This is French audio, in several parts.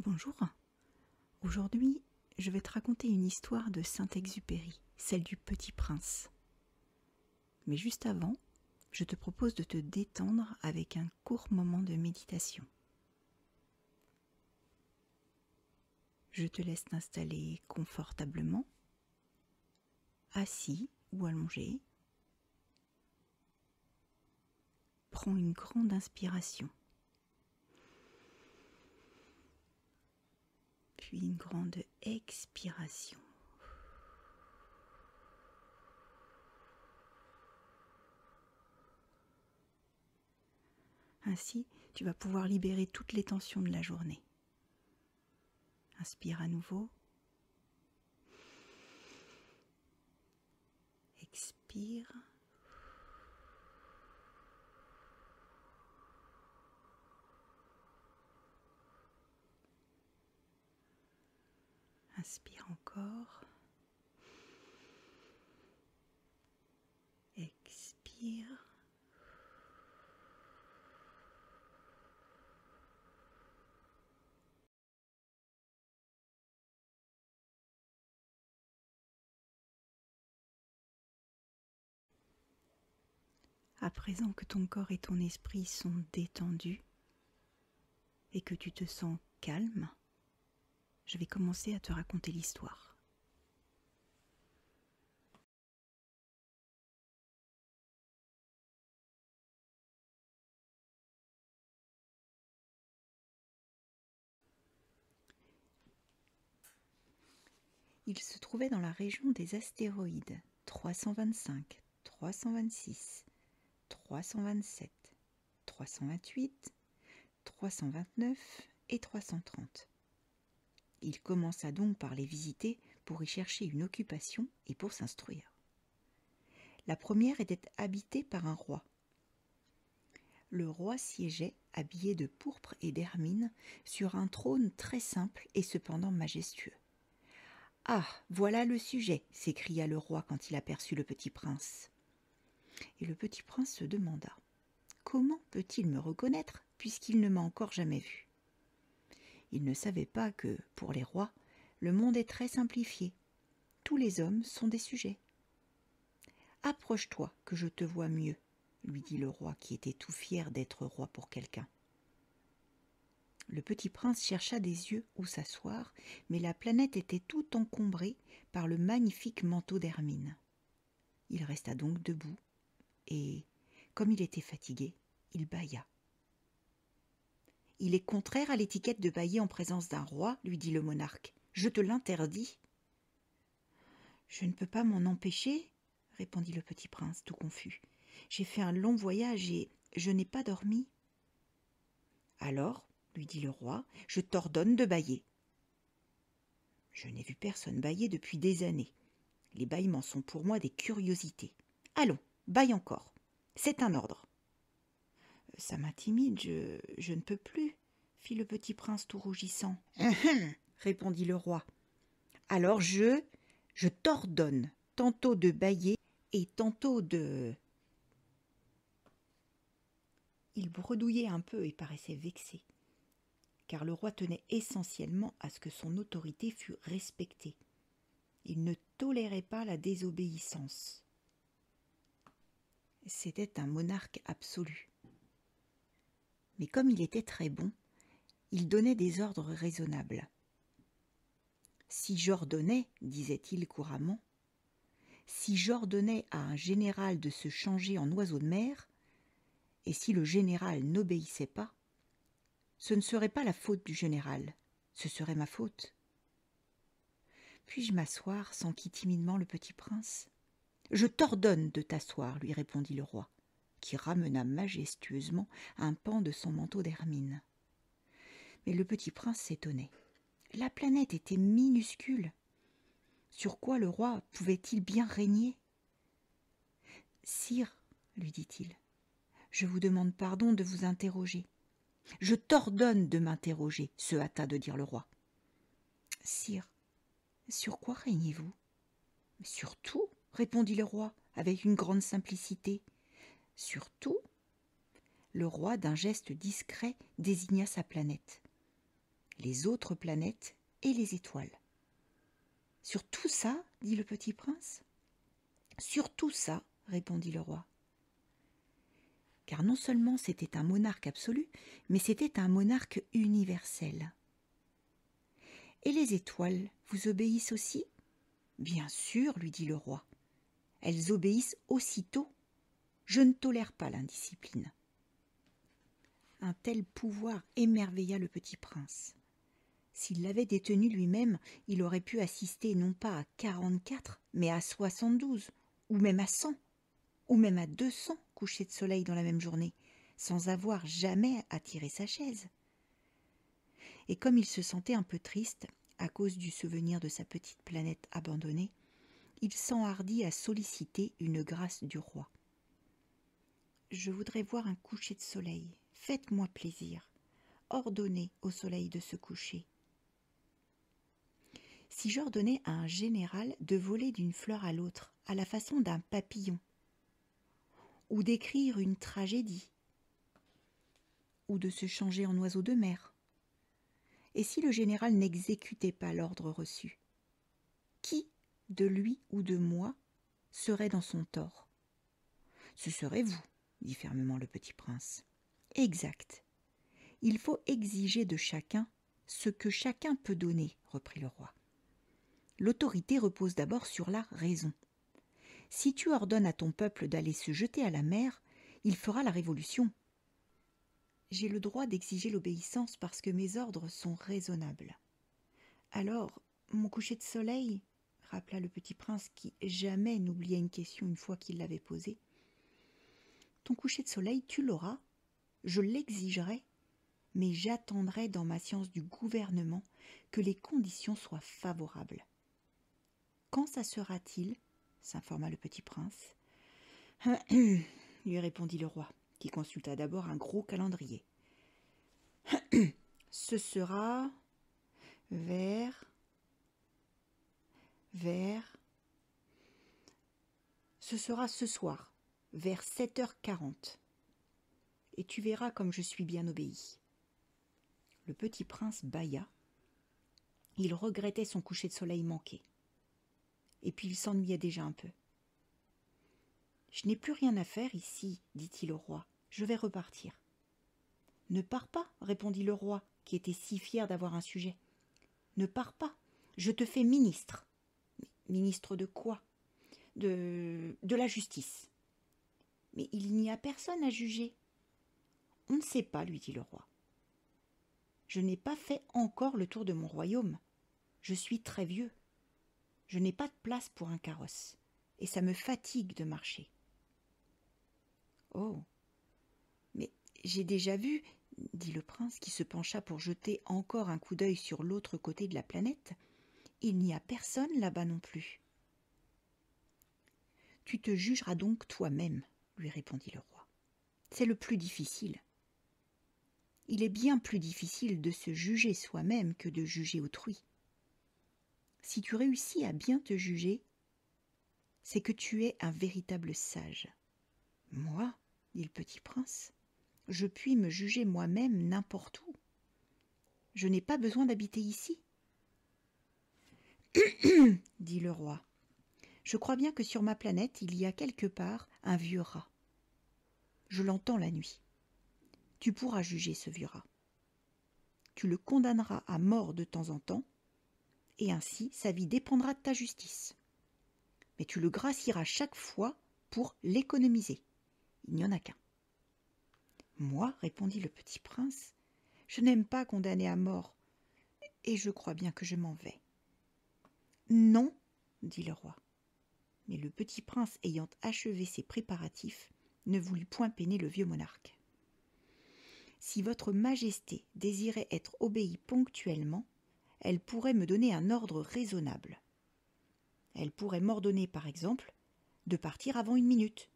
Bonjour. Aujourd'hui, je vais te raconter une histoire de Saint-Exupéry, celle du Petit Prince. Mais juste avant, je te propose de te détendre avec un court moment de méditation. Je te laisse t'installer confortablement, assis ou allongé. Prends une grande inspiration, puis une grande expiration. Ainsi, tu vas pouvoir libérer toutes les tensions de la journée. Inspire à nouveau. Expire. Inspire encore. Expire. À présent que ton corps et ton esprit sont détendus et que tu te sens calme, je vais commencer à te raconter l'histoire. Il se trouvait dans la région des astéroïdes 325, 326, 327, 328, 329 et 330. Il commença donc par les visiter pour y chercher une occupation et pour s'instruire. La première était habitée par un roi. Le roi siégeait, habillé de pourpre et d'hermine, sur un trône très simple et cependant majestueux. « Ah, voilà le sujet !» s'écria le roi quand il aperçut le petit prince. Et le petit prince se demanda « Comment peut-il me reconnaître puisqu'il ne m'a encore jamais vu ?» Il ne savait pas que, pour les rois, le monde est très simplifié. Tous les hommes sont des sujets. « Approche-toi, que je te vois mieux, » lui dit le roi qui était tout fier d'être roi pour quelqu'un. Le petit prince chercha des yeux où s'asseoir, mais la planète était tout encombrée par le magnifique manteau d'hermine. Il resta donc debout et, comme il était fatigué, il bâilla. « Il est contraire à l'étiquette de bâiller en présence d'un roi, » lui dit le monarque. « Je te l'interdis. »« Je ne peux pas m'en empêcher, » répondit le petit prince, tout confus. « J'ai fait un long voyage et je n'ai pas dormi. »« Alors, » lui dit le roi, « je t'ordonne de bâiller. » « Je n'ai vu personne bâiller depuis des années. Les bâillements sont pour moi des curiosités. Allons, bâille encore. C'est un ordre. »« Ça m'intimide, je ne peux plus, » fit le petit prince tout rougissant. « Répondit le roi. « Alors je t'ordonne tantôt de bâiller et tantôt de... » Il bredouillait un peu et paraissait vexé, car le roi tenait essentiellement à ce que son autorité fût respectée. Il ne tolérait pas la désobéissance. C'était un monarque absolu. Mais comme il était très bon, il donnait des ordres raisonnables. « Si j'ordonnais, disait-il couramment, si j'ordonnais à un général de se changer en oiseau de mer, et si le général n'obéissait pas, ce ne serait pas la faute du général, ce serait ma faute. » « Puis-je m'asseoir » s'enquit timidement le petit prince. « Je t'ordonne de t'asseoir, » lui répondit le roi, qui ramena majestueusement un pan de son manteau d'hermine. Mais le petit prince s'étonnait. La planète était minuscule. Sur quoi le roi pouvait-il bien régner ? « Sire, » lui dit-il, « je vous demande pardon de vous interroger. »« Je t'ordonne de m'interroger, » se hâta de dire le roi. « Sire, sur quoi régnez-vous ? » ?»« Sur tout, » répondit le roi avec une grande simplicité. « Sur tout ?» Le roi, d'un geste discret, désigna sa planète. les autres planètes et les étoiles. « Sur tout ça ?» dit le petit prince. « Sur tout ça » répondit le roi. Car non seulement c'était un monarque absolu, mais c'était un monarque universel. « Et les étoiles vous obéissent aussi ?»« Bien sûr, lui dit le roi. Elles obéissent aussitôt. Je ne tolère pas l'indiscipline. » Un tel pouvoir émerveilla le petit prince. S'il l'avait détenu lui-même, il aurait pu assister non pas à 44, mais à 72, ou même à 100, ou même à 200 couchers de soleil dans la même journée, sans avoir jamais à tirer sa chaise. Et comme il se sentait un peu triste, à cause du souvenir de sa petite planète abandonnée, il s'enhardit à solliciter une grâce du roi. « Je voudrais voir un coucher de soleil. Faites-moi plaisir. Ordonnez au soleil de se coucher. » Si j'ordonnais à un général de voler d'une fleur à l'autre, à la façon d'un papillon, ou d'écrire une tragédie, ou de se changer en oiseau de mer, et si le général n'exécutait pas l'ordre reçu, qui, de lui ou de moi, serait dans son tort? Ce serait vous, dit fermement le petit prince. Exact. Il faut exiger de chacun ce que chacun peut donner, reprit le roi. L'autorité repose d'abord sur la raison. Si tu ordonnes à ton peuple d'aller se jeter à la mer, il fera la révolution. J'ai le droit d'exiger l'obéissance parce que mes ordres sont raisonnables. Alors, mon coucher de soleil, rappela le petit prince qui jamais n'oubliait une question une fois qu'il l'avait posée. Ton coucher de soleil, tu l'auras, je l'exigerai, mais j'attendrai dans ma science du gouvernement que les conditions soient favorables. Quand ça sera-t-il ? S'informa le petit prince. Lui répondit le roi, qui consulta d'abord un gros calendrier. Ce sera vers... Ce sera ce soir, vers 7h40. Et tu verras comme je suis bien obéi. Le petit prince bâilla. Il regrettait son coucher de soleil manqué. Et puis il s'ennuyait déjà un peu. « Je n'ai plus rien à faire ici, dit-il au roi. Je vais repartir. »« Ne pars pas, répondit le roi, qui était si fier d'avoir un sujet. Ne pars pas, je te fais ministre. »« Ministre de quoi ? De la justice. »« Mais il n'y a personne à juger. »« On ne sait pas, lui dit le roi. Je n'ai pas fait encore le tour de mon royaume. Je suis très vieux. Je n'ai pas de place pour un carrosse, et ça me fatigue de marcher. Oh, mais j'ai déjà vu, dit le prince qui se pencha pour jeter encore un coup d'œil sur l'autre côté de la planète. Il n'y a personne là-bas non plus. Tu te jugeras donc toi-même, lui répondit le roi. C'est le plus difficile. Il est bien plus difficile de se juger soi-même que de juger autrui. Si tu réussis à bien te juger, c'est que tu es un véritable sage. Moi, dit le petit prince, je puis me juger moi-même n'importe où. Je n'ai pas besoin d'habiter ici. Dit le roi. Je crois bien que sur ma planète, il y a quelque part un vieux rat. Je l'entends la nuit. Tu pourras juger ce vieux rat. Tu le condamneras à mort de temps en temps, et ainsi sa vie dépendra de ta justice. Mais tu le gracieras chaque fois pour l'économiser. Il n'y en a qu'un. Moi, répondit le petit prince, je n'aime pas condamner à mort, et je crois bien que je m'en vais. Non, dit le roi. Mais le petit prince, ayant achevé ses préparatifs, ne voulut point peiner le vieux monarque. Si votre majesté désirait être obéie ponctuellement, elle pourrait me donner un ordre raisonnable. Elle pourrait m'ordonner, par exemple, de partir avant 1 minute.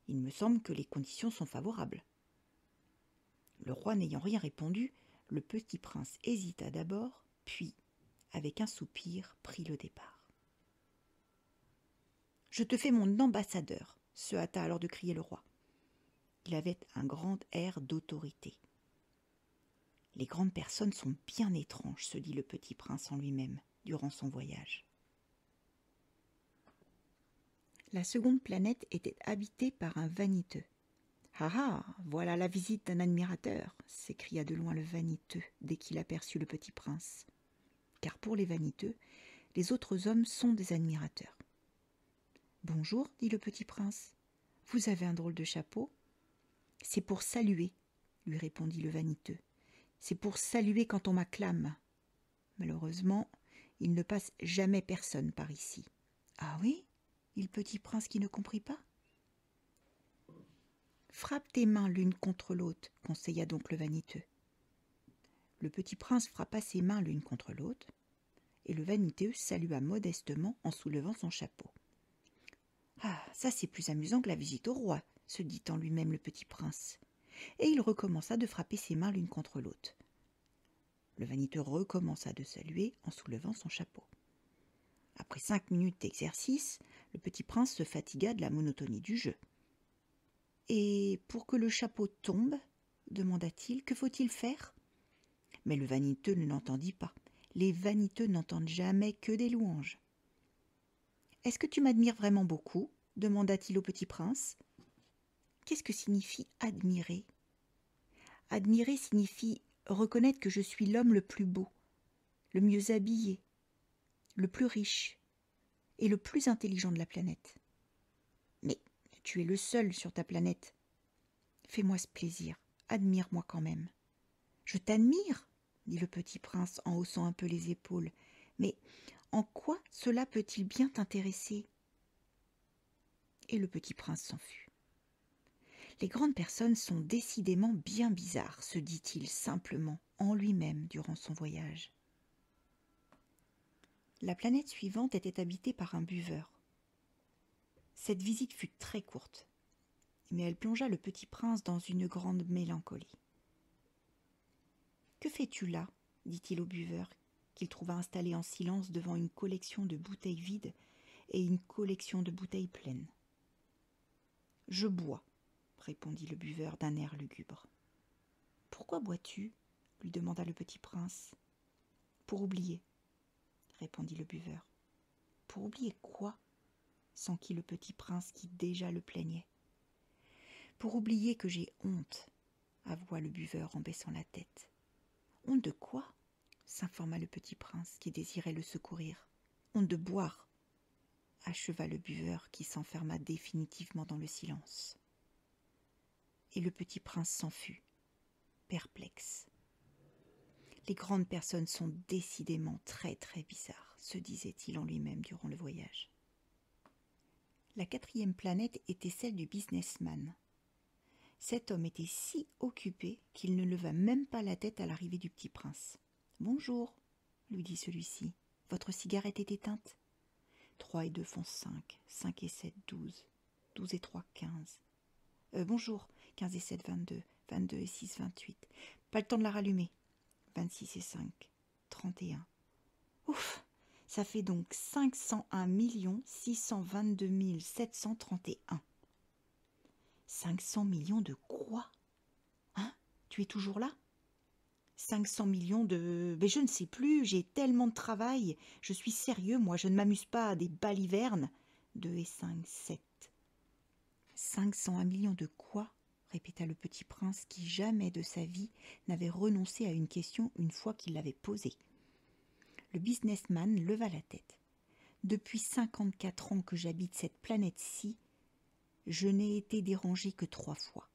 Il me semble que les conditions sont favorables. Le roi n'ayant rien répondu, le petit prince hésita d'abord, puis, avec un soupir, prit le départ. « Je te fais mon ambassadeur », se hâta alors de crier le roi. Il avait un grand air d'autorité. Les grandes personnes sont bien étranges, se dit le petit prince en lui-même durant son voyage. La seconde planète était habitée par un vaniteux. « Ah ah, voilà la visite d'un admirateur !» s'écria de loin le vaniteux dès qu'il aperçut le petit prince. Car pour les vaniteux, les autres hommes sont des admirateurs. « Bonjour, dit le petit prince. Vous avez un drôle de chapeau ? » « C'est pour saluer, lui répondit le vaniteux. C'est pour saluer quand on m'acclame. Malheureusement, il ne passe jamais personne par ici. »« Ah oui ?» dit le petit prince qui ne comprit pas. « Frappe tes mains l'une contre l'autre, conseilla donc le vaniteux. Le petit prince frappa ses mains l'une contre l'autre, et le vaniteux salua modestement en soulevant son chapeau. « Ah, ça c'est plus amusant que la visite au roi, se dit en lui-même le petit prince, et il recommença de frapper ses mains l'une contre l'autre. Le vaniteux recommença de saluer en soulevant son chapeau. Après 5 minutes d'exercice, le petit prince se fatigua de la monotonie du jeu. « Et pour que le chapeau tombe, demanda-t-il, que faut-il faire ?» Mais le vaniteux ne l'entendit pas. Les vaniteux n'entendent jamais que des louanges. « Est-ce que tu m'admires vraiment beaucoup ?» demanda-t-il au petit prince. Qu'est-ce que signifie admirer ? Admirer signifie reconnaître que je suis l'homme le plus beau, le mieux habillé, le plus riche et le plus intelligent de la planète. Mais tu es le seul sur ta planète. Fais-moi ce plaisir, admire-moi quand même. Je t'admire, dit le petit prince en haussant un peu les épaules. Mais en quoi cela peut-il bien t'intéresser ? Et le petit prince s'en fut. Les grandes personnes sont décidément bien bizarres, se dit-il simplement en lui-même durant son voyage. La planète suivante était habitée par un buveur. Cette visite fut très courte, mais elle plongea le petit prince dans une grande mélancolie. « Que fais-tu là ?» dit-il au buveur, qu'il trouva installé en silence devant une collection de bouteilles vides et une collection de bouteilles pleines. « Je bois, » répondit le buveur d'un air lugubre. « Pourquoi bois-tu » lui demanda le petit prince. « Pour oublier, » répondit le buveur. « Pour oublier quoi ?» s'enquit le petit prince qui déjà le plaignait. « Pour oublier que j'ai honte, » avoua le buveur en baissant la tête. « Honte de quoi ?» s'informa le petit prince qui désirait le secourir. « Honte de boire » acheva le buveur qui s'enferma définitivement dans le silence. Et le petit prince s'en fut, perplexe. Les grandes personnes sont décidément très très bizarres, se disait-il en lui-même durant le voyage. La 4e planète était celle du businessman. Cet homme était si occupé qu'il ne leva même pas la tête à l'arrivée du petit prince. « Bonjour, » lui dit celui-ci. « Votre cigarette est éteinte ?» 3 et 2 font 5, 5 et 7, 12, 12 et 3, 15. Bonjour, 15 et 7, 22, 22 et 6, 28. Pas le temps de la rallumer. 26 et 5, 31. Ouf, ça fait donc 501 622 731. 500 millions de quoi ? Hein ? Tu es toujours là ? 500 millions de... Mais je ne sais plus, j'ai tellement de travail. Je suis sérieux, moi, je ne m'amuse pas à des balivernes. 2 et 5, 7. 501 millions de quoi ? Répéta le petit prince qui jamais de sa vie n'avait renoncé à une question une fois qu'il l'avait posée. Le businessman leva la tête. Depuis 54 ans que j'habite cette planète-ci, je n'ai été dérangé que 3 fois.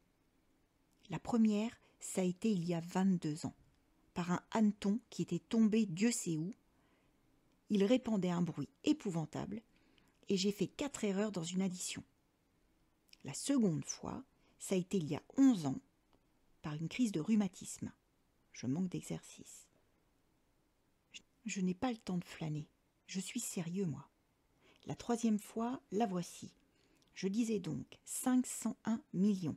La première, ça a été il y a 22 ans, par un hanneton qui était tombé Dieu sait où. Il répandait un bruit épouvantable et j'ai fait 4 erreurs dans une addition. La seconde fois, ça a été il y a 11 ans, par une crise de rhumatisme. Je manque d'exercice. Je n'ai pas le temps de flâner. Je suis sérieux, moi. La 3e fois, la voici. Je disais donc 501 millions.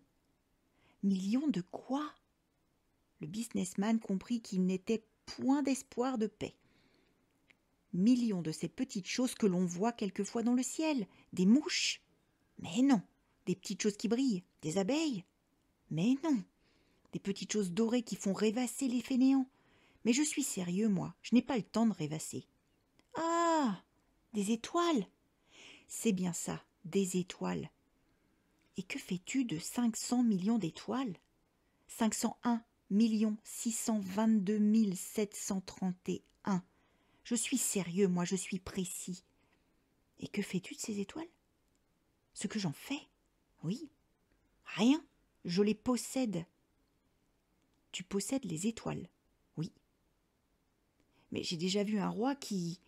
Millions de quoi ? Le businessman comprit qu'il n'était point d'espoir de paix. Millions de ces petites choses que l'on voit quelquefois dans le ciel, des mouches. Mais non, des petites choses qui brillent, des abeilles. Mais non, des petites choses dorées qui font rêvasser les fainéants. Mais je suis sérieux, moi, je n'ai pas le temps de rêvasser. Ah, des étoiles. C'est bien ça, des étoiles. Et que fais-tu de 500 millions d'étoiles? 501 622 731. Je suis sérieux, moi, je suis précis. Et que fais-tu de ces étoiles? Ce que j'en fais? Oui. Rien. Je les possède. Tu possèdes les étoiles? Oui. Mais j'ai déjà vu un roi qui...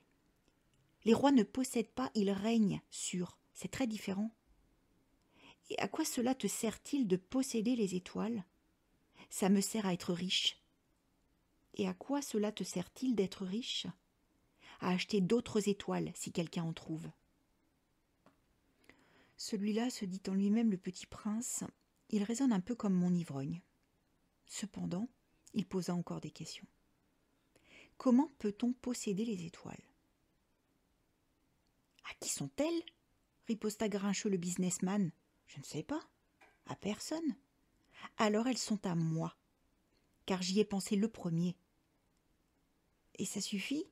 Les rois ne possèdent pas, ils règnent sur. C'est très différent. Et à quoi cela te sert-il de posséder les étoiles? Ça me sert à être riche. Et à quoi cela te sert-il d'être riche? À acheter d'autres étoiles si quelqu'un en trouve. Celui-là se dit en lui-même le petit prince. Il raisonne un peu comme mon ivrogne. Cependant, il posa encore des questions. Comment peut-on posséder les étoiles? À qui sont-elles? Riposta grincheux le businessman. Je ne sais pas. À personne. Alors elles sont à moi, car j'y ai pensé le premier. Et ça suffit?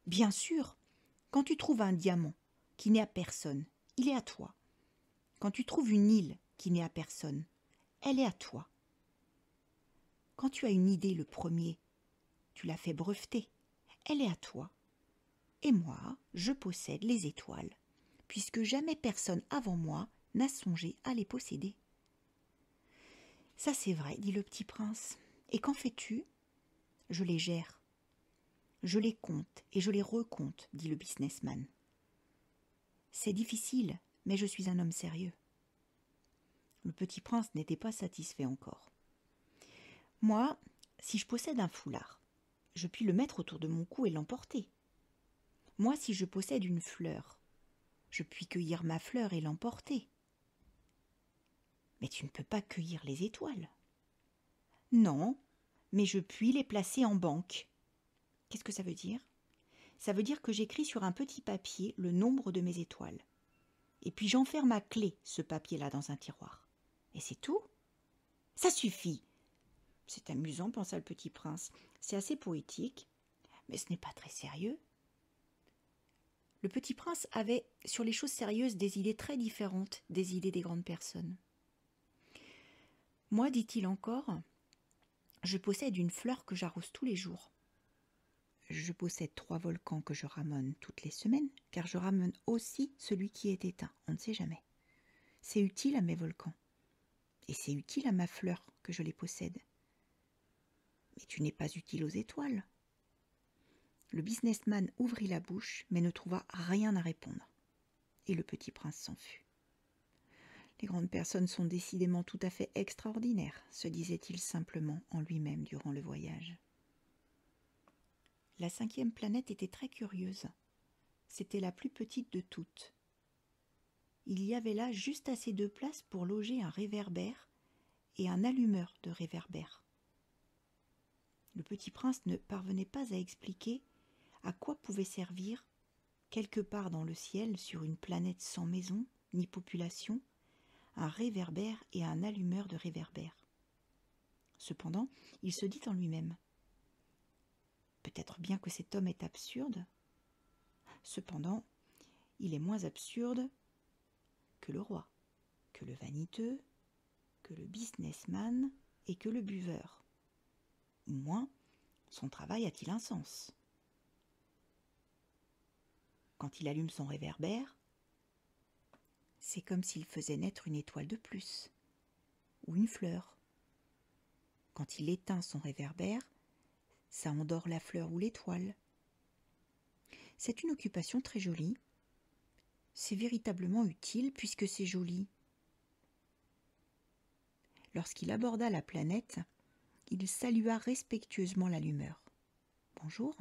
Bien sûr. Quand tu trouves un diamant qui n'est à personne, il est à toi. Quand tu trouves une île qui n'est à personne, elle est à toi. Quand tu as une idée le premier, tu l'as fait breveter, elle est à toi. Et moi, je possède les étoiles, puisque jamais personne avant moi n'a songé à les posséder. Ça c'est vrai, dit le petit prince. Et qu'en fais-tu? Je les gère. Je les compte et je les recompte, dit le businessman. C'est difficile, mais je suis un homme sérieux. Le petit prince n'était pas satisfait encore. Moi, si je possède un foulard, je puis le mettre autour de mon cou et l'emporter. Moi, si je possède une fleur, je puis cueillir ma fleur et l'emporter. Mais tu ne peux pas cueillir les étoiles. Non, mais je puis les placer en banque. Qu'est-ce que ça veut dire? Ça veut dire que j'écris sur un petit papier le nombre de mes étoiles. Et puis j'enferme à clé ce papier-là dans un tiroir. Et c'est tout? Ça suffit. C'est amusant, pensa le petit prince. C'est assez poétique, mais ce n'est pas très sérieux. Le petit prince avait, sur les choses sérieuses, des idées très différentes des idées des grandes personnes. Moi, dit-il encore, je possède une fleur que j'arrose tous les jours. Je possède 3 volcans que je ramène toutes les semaines, car je ramène aussi celui qui est éteint, on ne sait jamais. C'est utile à mes volcans, et c'est utile à ma fleur que je les possède. Mais tu n'es pas utile aux étoiles. Le businessman ouvrit la bouche, mais ne trouva rien à répondre. Et le petit prince s'en fut. Les grandes personnes sont décidément tout à fait extraordinaires, se disait-il simplement en lui-même durant le voyage. La 5e planète était très curieuse. C'était la plus petite de toutes. Il y avait là juste assez de place pour loger un réverbère et un allumeur de réverbère. Le petit prince ne parvenait pas à expliquer à quoi pouvait servir, quelque part dans le ciel, sur une planète sans maison ni population, un réverbère et un allumeur de réverbère. Cependant, il se dit en lui-même: peut-être bien que cet homme est absurde. Cependant, il est moins absurde que le roi, que le vaniteux, que le businessman et que le buveur. Au moins, son travail a-t-il un sens. Quand il allume son réverbère, c'est comme s'il faisait naître une étoile de plus, ou une fleur. Quand il éteint son réverbère, ça endort la fleur ou l'étoile. C'est une occupation très jolie. C'est véritablement utile puisque c'est joli. Lorsqu'il aborda la planète, il salua respectueusement l'allumeur. « Bonjour.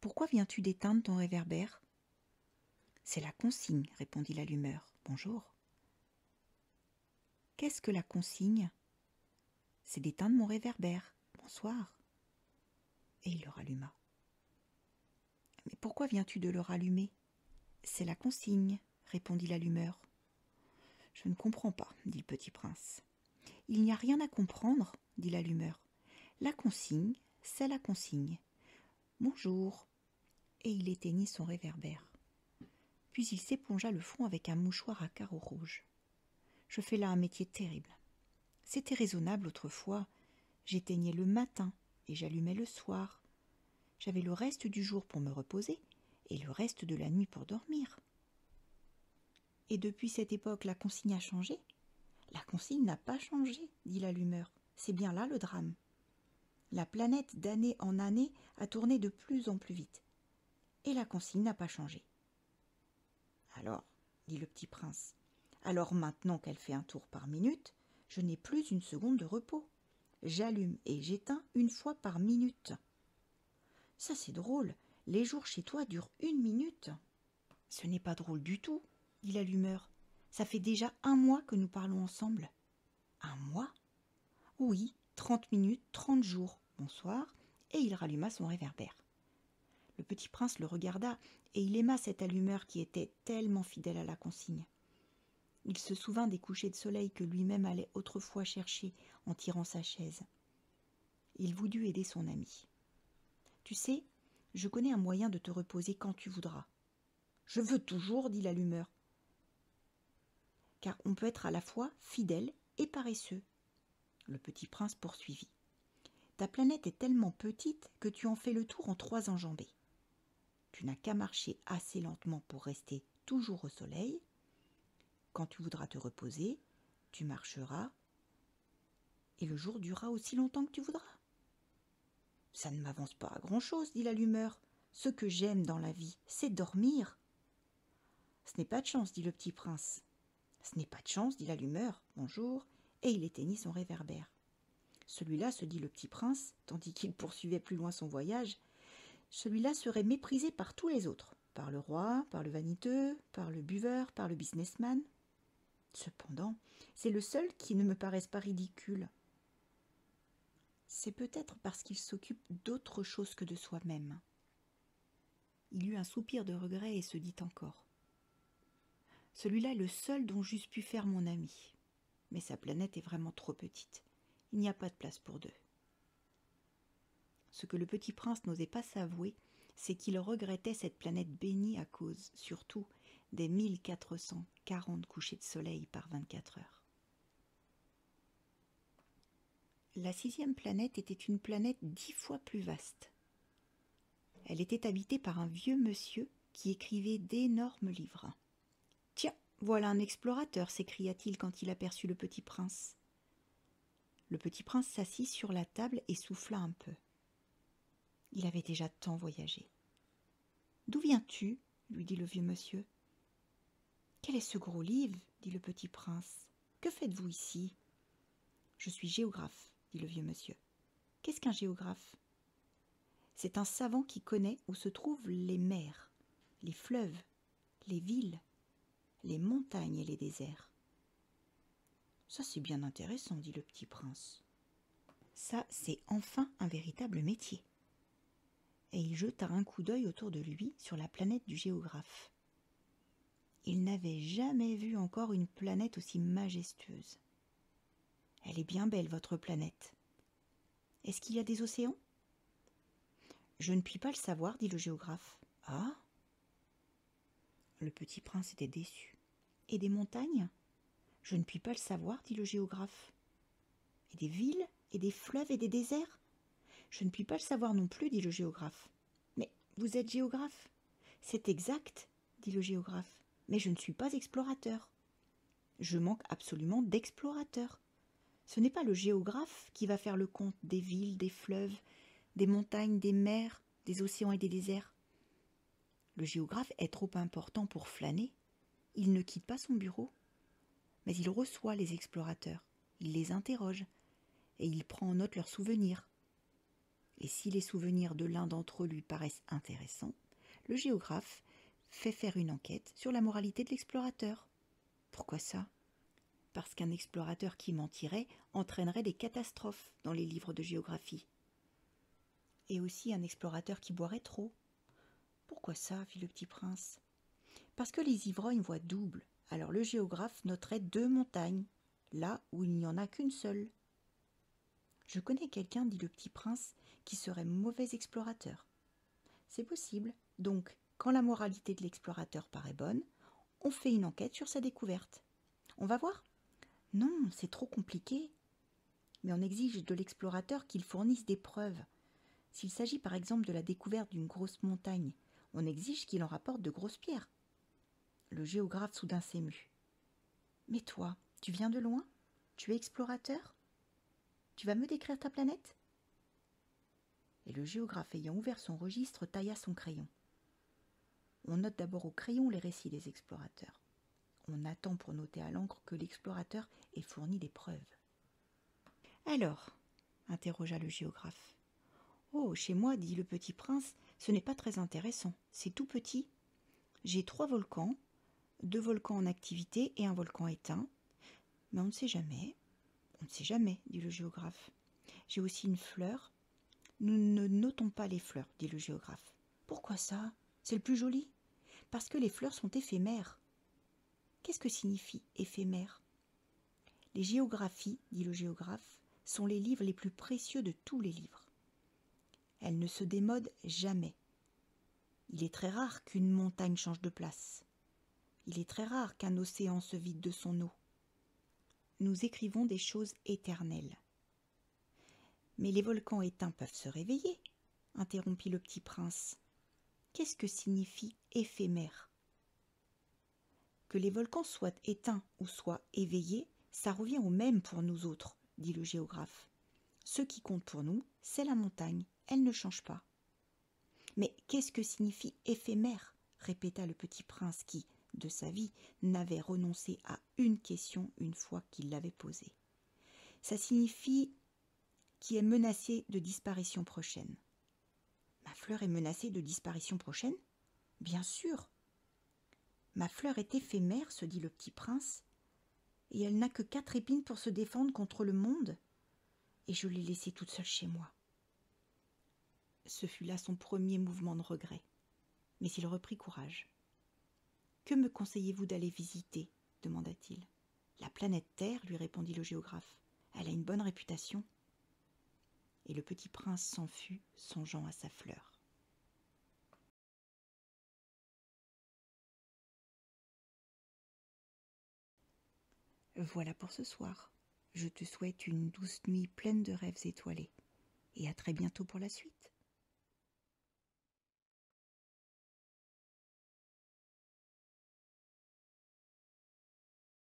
Pourquoi viens-tu d'éteindre ton réverbère ?»« C'est la consigne, répondit l'allumeur. Bonjour. Qu'est-ce que la consigne? C'est d'éteindre mon réverbère. Bonsoir. Et il le ralluma. Mais pourquoi viens-tu de le rallumer? C'est la consigne, répondit l'allumeur. Je ne comprends pas, dit le petit prince. Il n'y a rien à comprendre, dit l'allumeur. La consigne, c'est la consigne. Bonjour. Et il éteignit son réverbère. Puis il s'épongea le front avec un mouchoir à carreaux rouges. Je fais là un métier terrible. C'était raisonnable autrefois. J'éteignais le matin et j'allumais le soir. J'avais le reste du jour pour me reposer et le reste de la nuit pour dormir. Et depuis cette époque, la consigne a changé ? La consigne n'a pas changé, dit l'allumeur. C'est bien là le drame. La planète, d'année en année, a tourné de plus en plus vite. Et la consigne n'a pas changé. Alors, dit le petit prince, alors maintenant qu'elle fait un tour par minute, je n'ai plus une seconde de repos. J'allume et j'éteins une fois par minute. Ça c'est drôle, les jours chez toi durent 1 minute. Ce n'est pas drôle du tout, dit l'allumeur. Ça fait déjà 1 mois que nous parlons ensemble. 1 mois ? Oui, 30 minutes, 30 jours. Bonsoir. Et il ralluma son réverbère. Le petit prince le regarda et il aima cet allumeur qui était tellement fidèle à la consigne. Il se souvint des couchers de soleil que lui-même allait autrefois chercher en tirant sa chaise. Il voulut aider son ami. « Tu sais, je connais un moyen de te reposer quand tu voudras. »« Je veux toujours, dit l'allumeur. Car on peut être à la fois fidèle et paresseux. » Le petit prince poursuivit. « Ta planète est tellement petite que tu en fais le tour en 3 enjambées. Tu n'as qu'à marcher assez lentement pour rester toujours au soleil. Quand tu voudras te reposer, tu marcheras et le jour durera aussi longtemps que tu voudras. »« Ça ne m'avance pas à grand-chose, dit l'allumeur. Ce que j'aime dans la vie, c'est dormir. »« Ce n'est pas de chance, dit le petit prince. »« Ce n'est pas de chance, dit l'allumeur. Bonjour. » Et il éteignit son réverbère. Celui-là, se dit le petit prince, tandis qu'il poursuivait plus loin son voyage, celui-là serait méprisé par tous les autres, par le roi, par le vaniteux, par le buveur, par le businessman. Cependant, c'est le seul qui ne me paraisse pas ridicule. C'est peut-être parce qu'il s'occupe d'autre chose que de soi-même. Il eut un soupir de regret et se dit encore. Celui-là est le seul dont j'eusse pu faire mon ami. Mais sa planète est vraiment trop petite. Il n'y a pas de place pour 2. Ce que le petit prince n'osait pas s'avouer, c'est qu'il regrettait cette planète bénie à cause, surtout, des 1440 couchers de soleil par 24 heures. La 6e planète était une planète 10 fois plus vaste. Elle était habitée par un vieux monsieur qui écrivait d'énormes livres. « Tiens, voilà un explorateur » s'écria-t-il quand il aperçut le petit prince. Le petit prince s'assit sur la table et souffla un peu. Il avait déjà tant voyagé. « D'où viens-tu » lui dit le vieux monsieur. « Quel est ce gros livre » dit le petit prince. « Que faites-vous ici ?»« Je suis géographe » dit le vieux monsieur. « Qu'est-ce qu'un géographe ?»« C'est un savant qui connaît où se trouvent les mers, les fleuves, les villes, les montagnes et les déserts. »« Ça, c'est bien intéressant, dit le petit prince. Ça, c'est enfin un véritable métier. » Et il jeta un coup d'œil autour de lui sur la planète du géographe. Il n'avait jamais vu encore une planète aussi majestueuse. « Elle est bien belle, votre planète. Est-ce qu'il y a des océans ?»« Je ne puis pas le savoir, dit le géographe. »« Ah ?» Le petit prince était déçu. « Et des montagnes ? » ?»« Je ne puis pas le savoir, dit le géographe. »« Et des villes, et des fleuves, et des déserts ? » ?»« Je ne puis pas le savoir non plus, dit le géographe. »« Mais vous êtes géographe ? » ?»« C'est exact, dit le géographe, mais je ne suis pas explorateur. Je manque absolument d'explorateur. Ce n'est pas le géographe qui va faire le compte des villes, des fleuves, des montagnes, des mers, des océans et des déserts. Le géographe est trop important pour flâner. Il ne quitte pas son bureau. Mais il reçoit les explorateurs, il les interroge, et il prend en note leurs souvenirs. Et si les souvenirs de l'un d'entre eux lui paraissent intéressants, le géographe fait faire une enquête sur la moralité de l'explorateur. Pourquoi ça ? Parce qu'un explorateur qui mentirait entraînerait des catastrophes dans les livres de géographie. Et aussi un explorateur qui boirait trop. Pourquoi ça ? Fit le petit prince. Parce que les ivrognes voient double. Alors le géographe noterait 2 montagnes, là où il n'y en a qu'une seule. Je connais quelqu'un, dit le petit prince, qui serait mauvais explorateur. C'est possible. Donc, quand la moralité de l'explorateur paraît bonne, on fait une enquête sur sa découverte. On va voir? Non, c'est trop compliqué. Mais on exige de l'explorateur qu'il fournisse des preuves. S'il s'agit par exemple de la découverte d'une grosse montagne, on exige qu'il en rapporte de grosses pierres. Le géographe soudain s'émut. Mais toi, tu viens de loin? Tu es explorateur? Tu vas me décrire ta planète? Et le géographe ayant ouvert son registre tailla son crayon. On note d'abord au crayon les récits des explorateurs. On attend pour noter à l'encre que l'explorateur ait fourni des preuves. Alors, interrogea le géographe. Oh, chez moi, dit le petit prince, ce n'est pas très intéressant, c'est tout petit. J'ai 3 volcans, 2 volcans en activité et un volcan éteint. Mais on ne sait jamais. On ne sait jamais, dit le géographe. J'ai aussi une fleur. Nous ne notons pas les fleurs, dit le géographe. Pourquoi ça? C'est le plus joli. Parce que les fleurs sont éphémères. Qu'est-ce que signifie éphémère? Les géographies, dit le géographe, sont les livres les plus précieux de tous les livres. Elles ne se démodent jamais. Il est très rare qu'une montagne change de place. Il est très rare qu'un océan se vide de son eau. Nous écrivons des choses éternelles. Mais les volcans éteints peuvent se réveiller, interrompit le petit prince. Qu'est-ce que signifie éphémère? Que les volcans soient éteints ou soient éveillés, ça revient au même pour nous autres, dit le géographe. Ce qui compte pour nous, c'est la montagne, elle ne change pas. Mais qu'est-ce que signifie éphémère? Répéta le petit prince qui, de sa vie, n'avait renoncé à une question une fois qu'il l'avait posée. Ça signifie qui est menacé de disparition prochaine. Ma fleur est menacée de disparition prochaine? Bien sûr. Ma fleur est éphémère, se dit le petit prince, et elle n'a que 4 épines pour se défendre contre le monde, et je l'ai laissée toute seule chez moi. Ce fut là son premier mouvement de regret, mais il reprit courage. Que me conseillez-vous d'aller visiter? Demanda-t-il. La planète Terre, lui répondit le géographe. Elle a une bonne réputation. Et le petit prince s'en fut, songeant à sa fleur. Voilà pour ce soir. Je te souhaite une douce nuit pleine de rêves étoilés. Et à très bientôt pour la suite.